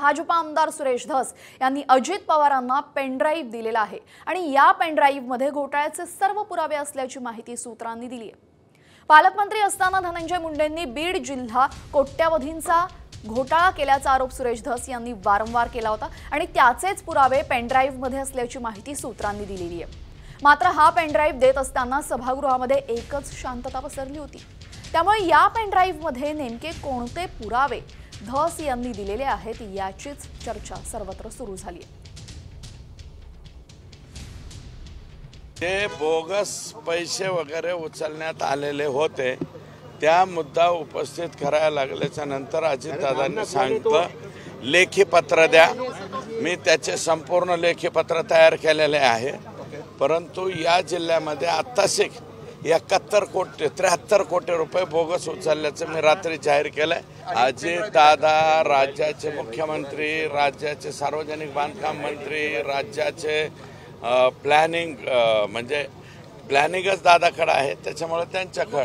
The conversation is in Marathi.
भाजपा आमदार सुरेश धस यांनी अजित पवारांना पेनड्राईव्ह दिलेला आहे आणि या पेनड्राईव्हमध्ये घोटाळ्याचे सर्व पुरावे असल्याची माहिती सूत्रांनी दिली आहे। पालकमंत्री असताना धनंजय मुंडेंनी बीड जिल्हा कोट्यावधींचा घोटाळा केल्याचा आरोप सुरेश धस यांनी वारंवार केला होता आणि त्याचेच पुरावे पेनड्राईव्हमध्ये असल्याची माहिती सूत्रांनी दिलेली आहे। मात्र हा पेनड्राईव्ह देत असताना सभागृहामध्ये एकच शांतता पसरली होती। त्यामुळे या पेनड्राईव्हमध्ये नेमके कोणते पुरावे धस यांनी दिलेले आहेत याचीच चर्चा सर्वत्र सुरू झाली आहे। ते बोगस पैसे वगैरे उचलण्यात आलेले होते त्या मुद्दा उपस्थित करायला लागल्याच्या नंतर अजितदादांनी सांगितलं लेखी पत्र द्या। मी त्याचे संपूर्ण लेखी पत्र तयार केलेले आहे, परंतु या जिल्ह्यामध्ये आत्ताशिक 73 कोटी रुपये बोगस उचलल्याचं मी रात्री जाहीर केलंय। अजितदादा राज्याचे मुख्यमंत्री, राज्याचे सार्वजनिक बांधकाम मंत्री, राज्याचे प्लॅनिंगच दादाकडे आहे, त्याच्यामुळे त्यांच्याकडे